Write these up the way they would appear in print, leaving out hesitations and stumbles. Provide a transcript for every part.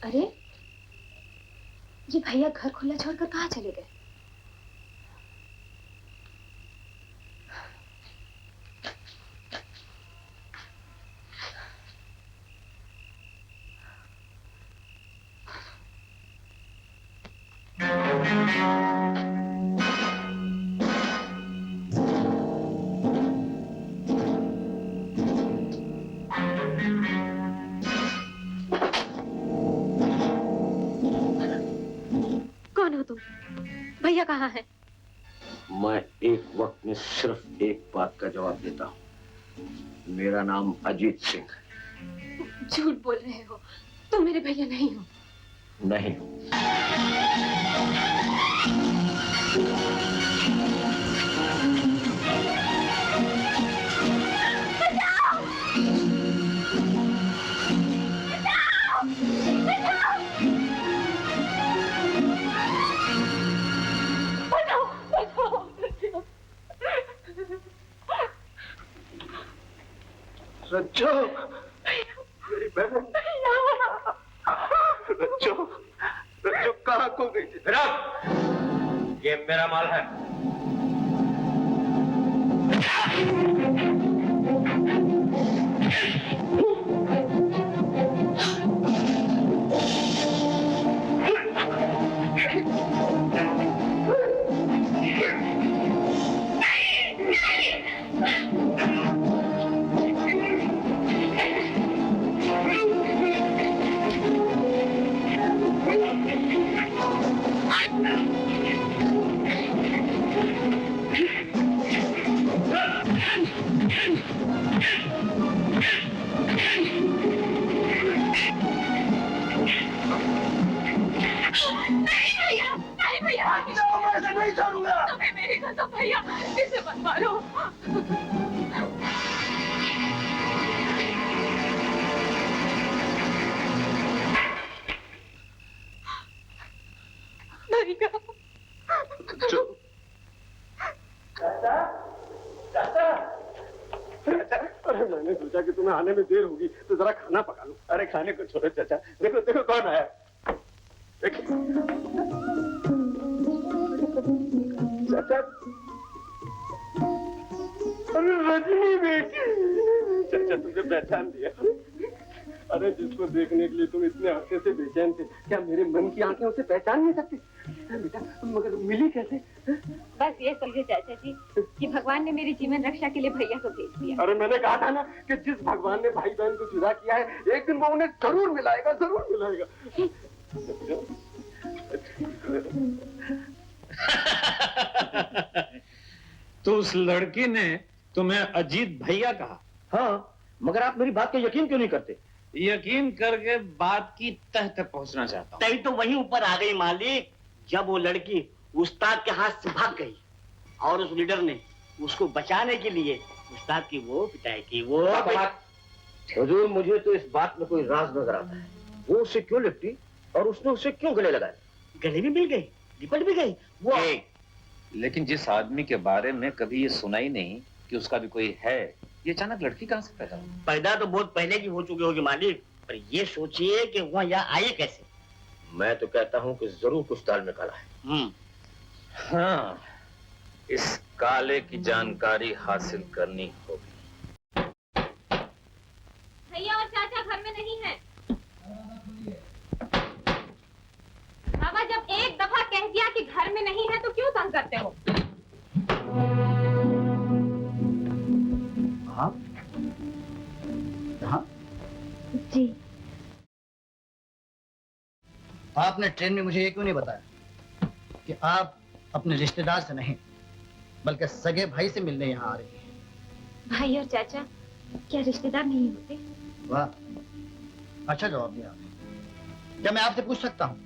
अरे, ये भैया घर खुला छोड़कर कहाँ चले गए? कौन हो तुम? भैया कहाँ है? मैं एक वक्त में सिर्फ एक बात का जवाब देता हूँ। मेरा नाम अजीत सिंह। झूठ बोल रहे हो, तुम मेरे भैया नहीं हो। नहीं। रज्जो, मेरी बहन। रज्जो, रज्जो कहाँ खो गई थी? ये मेरा माल है। नहीं छोड़ूंगा। तुम्हें मेरी कसम भैया, इसे मत मारो। अरे मैंने सोचा कि तुम्हें आने में देर होगी तो जरा खाना पका लो। अरे खाने को छोड़ो चाचा, देखो देखो कौन आया। चाचा, अरे रजनी बेटी। चाचा तुमने पहचान दिया। अरे जिसको देखने के लिए तुम इतने हफ्ते से बेचैन थे, क्या मेरे मन की आंखें उसे पहचान नहीं सकती? बेटा मगर मिली कैसे? बस ये समझे चाचा जी कि भगवान ने मेरी जीवन रक्षा के लिए भैया को भेज दिया। अरे मैंने कहा था ना कि जिस भगवान ने भाई बहन को जुदा किया है, एक दिन वो उन्हें जरूर मिलाएगा, जरूर मिलाएगा। तो उस लड़की ने तुम्हें अजीत भैया कहा? हाँ, मगर आप मेरी बात को यकीन क्यों नहीं करते? यकीन करके बात की तह तक पहुंचना चाहता हूँ। तभी तो वहीं ऊपर आ गई मालिक, जब वो लड़की उस्ताद के हाथ से भाग गई और उस लीडर ने उसको बचाने के लिए उस्ताद की वो पिटाई की। वो हुजूर, मुझे तो इस बात में कोई राज नजर आता है। वो उससे क्यों लिपटी और उसने उसे क्यों गले लगाया? गले भी मिल गई, लिपट भी गई वो। लेकिन जिस आदमी के बारे में कभी ये सुना ही नहीं कि उसका भी कोई है, ये अचानक लड़की कहाँ से पैदा हुई? पैदा तो बहुत पहले की हो चुकी होगी मालिक, पर ये सोचिए कि वह यहाँ आई कैसे। मैं तो कहता हूँ कि जरूर कुछ ताल में काला है। हाँ, इस काले की जानकारी हासिल करनी होगी। भैया और चाचा घर में नहीं है। बाबा, जब एक दफा कह दिया कि घर में नहीं है तो क्यों तंग करते हो? हाँ? हाँ? जी। आपने ट्रेन में मुझे ये क्यों नहीं बताया कि आप अपने रिश्तेदार से नहीं बल्कि सगे भाई से मिलने यहाँ आ रही हैं? भाई और चाचा क्या रिश्तेदार नहीं होते? वाह, अच्छा जवाब दिया आपने। क्या मैं आपसे पूछ सकता हूँ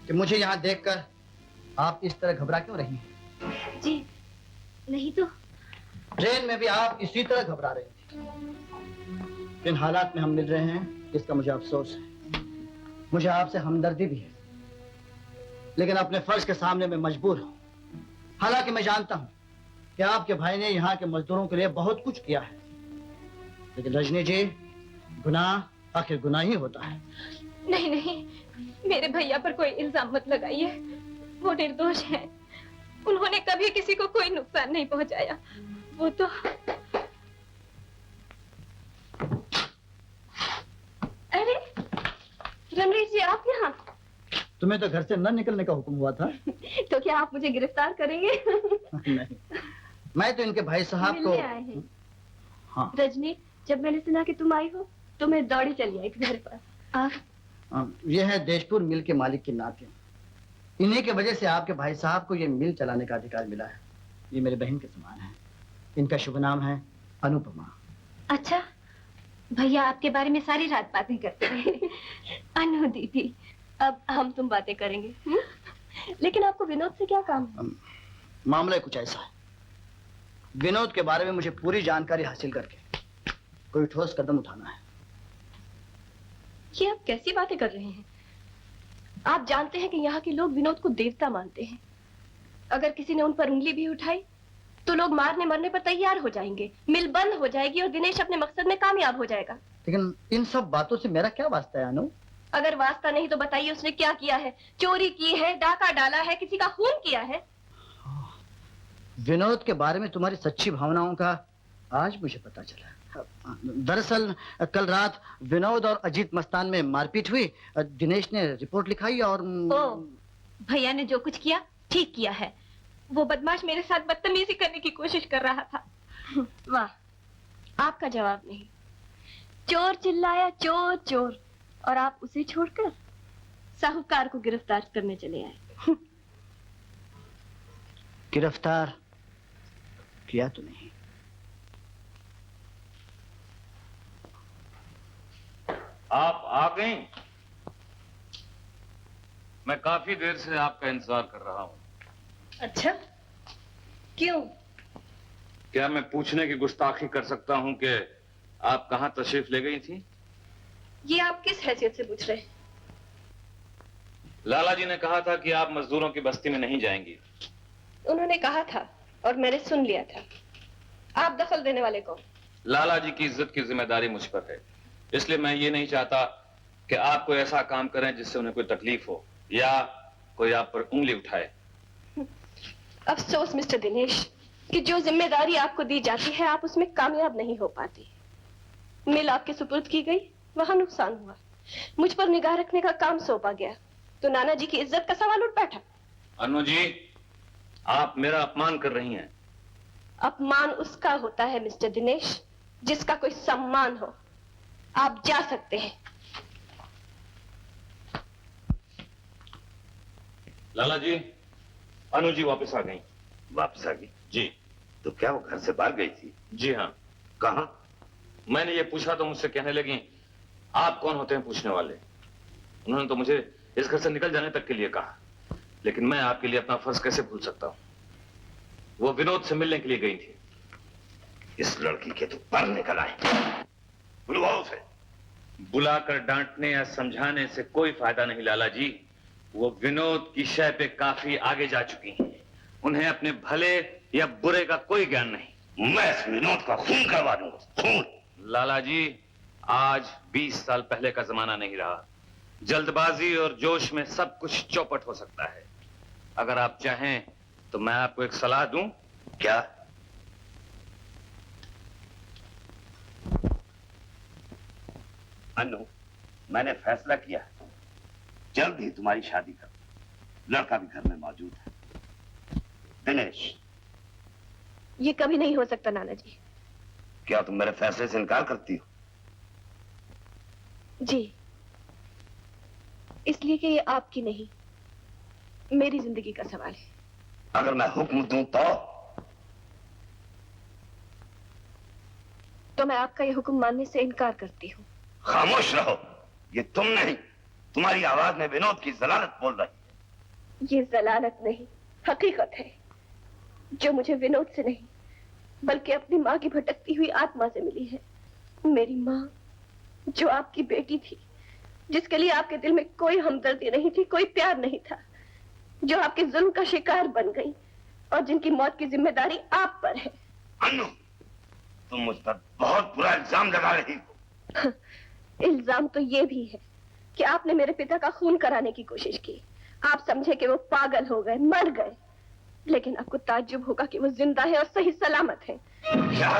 कि मुझे यहाँ देखकर आप इस तरह घबरा क्यों रही हैं? जी नहीं तो। ट्रेन में भी आप इसी तरह घबरा रही थी। इन हालात में हम मिल रहे हैं, इसका मुझे अफसोस है। मुझे आपसे हमदर्दी भी है, लेकिन अपने फर्ज के सामने मैं मजबूर हूँ। हालांकि मैं जानता हूँ कि आपके भाई ने यहाँ के मजदूरों के लिए बहुत कुछ किया है, लेकिन रजनी जी, गुनाह आखिर गुनाह ही होता है। नहीं नहीं, मेरे भैया पर कोई इल्जाम मत लगाइए। वो निर्दोष हैं। उन्होंने कभी किसी को कोई नुकसान नहीं पहुंचाया। वो तो अरे रमणीश जी, आप यहाँ? तुम्हें तो घर से न निकलने का हुक्म हुआ था। तो क्या आप मुझे गिरफ्तार करेंगे? नहीं, मैं तो इनके भाई साहब को मिलने आए हैं। हाँ। रजनी, जब मैंने सुना कि तुम आई हो तो मैं दौड़ी चली आई तुम्हारे पास। यह है देशपुर मिल के मालिक की नाते। इन्हीं के वजह से आपके भाई साहब को ये मिल चलाने का अधिकार मिला है। ये मेरे बहन के समान है। इनका शुभ नाम है अनुपमा। अच्छा, भैया आपके बारे में सारी रात बातें करते रहे। अनु दीदी, अब हम तुम बातें करेंगे। लेकिन आपको विनोद से क्या काम है? मामला कुछ ऐसा है, विनोद के बारे में मुझे पूरी जानकारी हासिल करके कोई ठोस कदम उठाना है। ये आप कैसी बातें कर रहे हैं? आप जानते हैं कि यहाँ के लोग विनोद को देवता मानते हैं। अगर किसी ने उन पर उंगली भी उठाई तो लोग मारने मरने पर तैयार हो जाएंगे, मिल बंद हो जाएगी और दिनेश अपने मकसद में कामयाब हो जाएगा। लेकिन इन सब बातों से मेरा क्या वास्ता है अनु? अगर वास्ता नहीं तो बताइए उसने क्या किया है? चोरी की है, डाका डाला है, किसी का खून किया है? विनोद के बारे में तुम्हारी सच्ची भावनाओं का आज मुझे पता चला। दरअसल कल रात विनोद और अजीत मस्तान में मारपीट हुई। दिनेश ने रिपोर्ट लिखाई और भैया ने जो कुछ किया ठीक किया है। वो बदमाश मेरे साथ बदतमीजी करने की कोशिश कर रहा था। वाह, आपका जवाब नहीं। चोर चिल्लाया चोर चोर, और आप उसे छोड़कर साहूकार को गिरफ्तार करने चले आए। गिरफ्तार किया तो नहीं। आप आ गई? मैं काफी देर से आपका इंतजार कर रहा हूं। अच्छा, क्यों? क्या मैं पूछने की गुस्ताखी कर सकता हूं कि आप कहां तशरीफ ले गई थी? ये आप किस हैसियत से पूछ रहे हैं? लाला जी ने कहा था कि आप मजदूरों की बस्ती में नहीं जाएंगी। उन्होंने कहा था और मैंने सुन लिया था। आप दखल देने वाले कौन? लाला जी की इज्जत की जिम्मेदारी मुझ पर है, इसलिए मैं ये नहीं चाहता कि आप कोई ऐसा काम करें जिससे उन्हें कोई तकलीफ हो या कोई आप पर उंगली उठाए। अफसोस मिस्टर दिनेश कि जो जिम्मेदारी आपको दी जाती है आप उसमें कामयाब नहीं हो पाती। मिल आपके सुपुर्द की गई, वहां नुकसान हुआ। मुझ पर निगाह रखने का काम सौंपा गया तो नाना जी की इज्जत का सवाल उठ बैठा। अनु जी, आप मेरा अपमान कर रही हैं। अपमान उसका होता है मिस्टर दिनेश जिसका कोई सम्मान हो। आप जा सकते हैं। लाला जी, अनु जी वापस आ गई। वापस आ गई? जी। तो क्या वो घर से बाहर गई थी? जी हाँ। कहाँ? मैंने ये पूछा तो मुझसे कहने लगी, आप कौन होते हैं पूछने वाले। उन्होंने तो मुझे इस घर से निकल जाने तक के लिए कहा, लेकिन मैं आपके लिए अपना फर्ज कैसे भूल सकता हूँ। वो विनोद से मिलने के लिए गई थी। इस लड़की के तो पर निकल आए। बुलवाओ उसे। बुलाकर डांटने या समझाने से कोई फायदा नहीं लाला जी। वो विनोद की शय पे काफी आगे जा चुकी हैं। उन्हें अपने भले या बुरे का कोई ज्ञान नहीं। मैं इस विनोद का खून करवा दूंगा, खून। लाला जी, आज 20 साल पहले का जमाना नहीं रहा। जल्दबाजी और जोश में सब कुछ चौपट हो सकता है। अगर आप चाहें तो मैं आपको एक सलाह दूं। क्या? अनु, मैंने फैसला किया है, जल्द ही तुम्हारी शादी कर। लड़का भी घर में मौजूद है। दिनेश। ये कभी नहीं हो सकता नाना जी। क्या तुम मेरे फैसले से इनकार करती हो? जी, इसलिए कि ये आपकी नहीं मेरी जिंदगी का सवाल है। अगर मैं हुक्म दूं तो मैं आपका ये हुक्म मानने से इनकार करती हूँ। खामोश रहो। ये तुम नहीं, तुम्हारी आवाज में विनोद की जलालत बोल रही है। ये जलालत नहीं, हकीकत है जो मुझे विनोद से नहीं बल्कि अपनी माँ की भटकती हुई आत्मा से मिली है। मेरी माँ जो आपकी बेटी थी, जिसके लिए आपके दिल में कोई हमदर्दी नहीं थी, कोई प्यार नहीं था, जो आपके जुल्म का शिकार बन गई और जिनकी मौत की जिम्मेदारी आप पर है। अनु, तुम मुझ पर बहुत बुरा इल्जाम लगा रही हो। इल्जाम तो ये भी है कि आपने मेरे पिता का खून कराने की कोशिश की। आप समझे कि वो पागल हो गए, मर गए, लेकिन आपको ताज्जुब होगा कि वो जिंदा है और सही सलामत है। क्या?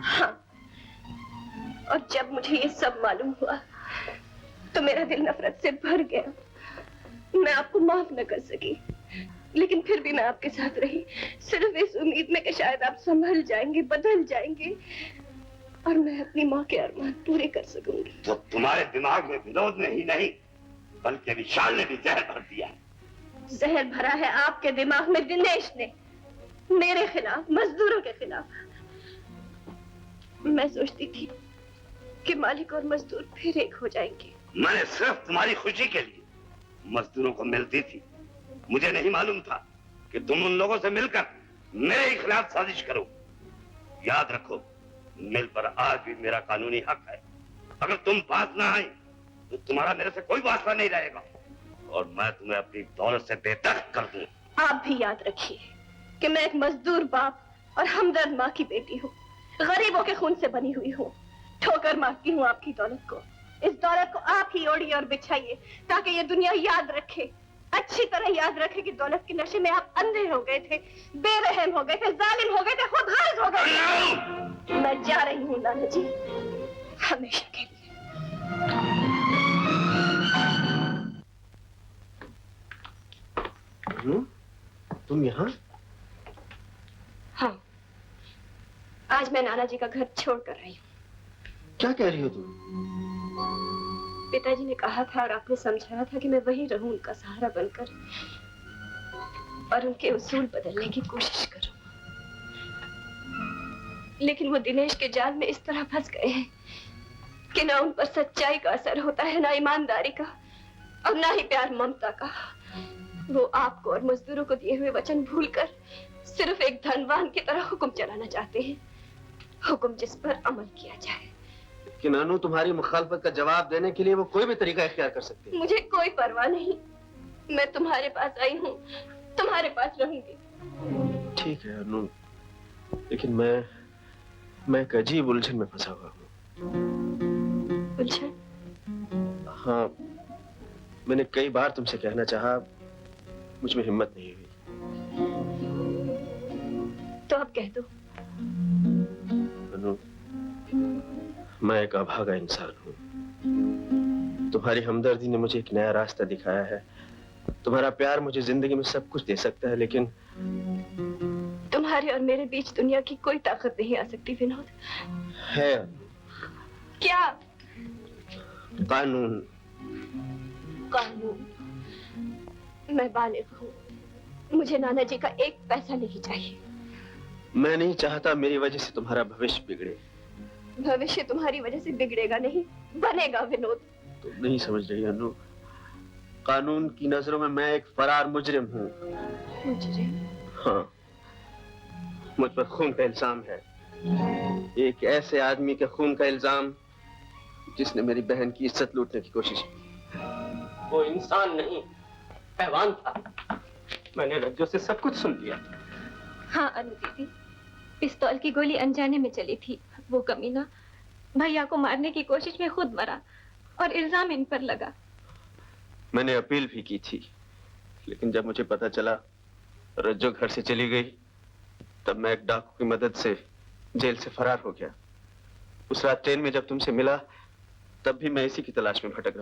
हाँ, और जब मुझे ये सब मालूम हुआ तो मेरा दिल नफरत से भर गया। मैं आपको माफ न कर सकी, लेकिन फिर भी मैं आपके साथ रही, सिर्फ इस उम्मीद में कि शायद आप संभल जाएंगे, बदल जाएंगे और मैं अपनी माँ के अरमान पूरे कर सकूंगी। तो तुम्हारे दिमाग में विनोद ने ही नहीं बल्कि विशाल ने भी जहर भर दिया है। जहर भरा है आपके दिमाग में दिनेश ने, मेरे खिलाफ, मजदूरों के खिलाफ। मैं सोचती थी कि मालिक और मजदूर फिर एक हो जाएंगे। मैंने सिर्फ तुम्हारी खुशी के लिए मजदूरों को मिलती थी। मुझे नहीं मालूम था कि तुम उन लोगों से मिलकर मेरे ही खिलाफ साजिश करो। याद रखो, मिल पर आज भी मेरा कानूनी हक है। अगर तुम पास ना आए तो तुम्हारा मेरे से कोई वास्ता नहीं रहेगा और मैं तुम्हें अपनी दौलत से बेदख्त कर दूं। आप भी याद रखिए कि मैं एक मजदूर बाप और हमदर्द माँ की बेटी हूँ, गरीबों के खून से बनी हुई हूँ। ठोकर मारती हूँ आपकी दौलत को। इस दौलत को आप ही ओढ़िए और बिछाइए ताकि ये दुनिया याद रखे, अच्छी तरह याद रखे कि दौलत के नशे में आप अंधे हो गए थे, बेरहम हो गए थे, जालिम हो गए थे, खुदगर्ज हो गए थे। मैं जा रही हूँ नाना जी, हमेशा के लिए। तुम यहाँ? हाँ, आज मैं नाना जी का घर छोड़कर आई हूँ। क्या कह रही हो तुम? पिताजी ने कहा था और आपने समझाया था कि मैं वहीं रहूं, उनका सहारा बनकर, और उनके उसूल बदलने की कोशिश करूं। लेकिन वो दिनेश के जाल में इस तरह फंस गए हैं कि ना उन पर सच्चाई का असर होता है, ना ईमानदारी का, और ना ही प्यार ममता का। वो आपको और मजदूरों को दिए हुए वचन भूलकर सिर्फ एक धनवान की तरह हुक्म चलाना चाहते हैं, हुक्म जिस पर अमल किया जाए। कि नानू, तुम्हारी मुखालफत का जवाब देने के लिए वो कोई भी तरीका इख्तियार कर सकते हैं। मुझे कोई परवाह नहीं, मैं तुम्हारे पास आई हूँ, तुम्हारे पास रहूंगी। ठीक है अनु, लेकिन मैं एक अजीब उलझन में फंसा हुआ हूँ। उलझन? हाँ, मैंने कई बार तुमसे कहना चाहा, मुझ में हिम्मत नहीं हुई। तो अब कह दो। अनु, मैं एक अभागा इंसान हूँ। तुम्हारी हमदर्दी ने मुझे एक नया रास्ता दिखाया है। तुम्हारा प्यार मुझे जिंदगी में सब कुछ दे सकता है, लेकिन तुम्हारे और मेरे बीच दुनिया की कोई ताकत नहीं आ सकती विनोद। है क्या? कानून। कानून? मैं बालिग हूँ, मुझे नाना जी का एक पैसा नहीं चाहिए। मैं नहीं चाहता मेरी वजह से तुम्हारा भविष्य बिगड़े। भविष्य तुम्हारी वजह से बिगड़ेगा नहीं, बनेगा विनोद। तुम नहीं समझ रही अनु, कानून की नजरों में मैं एक फरार मुजरिम हूँ। मुजरिम? हाँ, मुझ पर खून का इल्जाम है, एक ऐसे आदमी के खून का इल्जाम जिसने मेरी बहन की इज्जत लूटने की कोशिश की। वो इंसान नहीं, हैवान था। मैंने रज्जो से सब कुछ सुन लिया। हाँ अनु दीदी, पिस्तौल की गोली अनजाने में चली थी। वो कमीना भैया को मारने की कोशिश में खुद मरा और इल्जाम इन पर लगा। मैंने अपील भी की थी, लेकिन जब मुझे पता चला रज्जो घर से चली गई, तब मैं एक डाकू की मदद से जेल से फरार हो गया। उस रात ट्रेन में जब तुमसे मिला, तब भी मैं इसी की तलाश में भटक रहा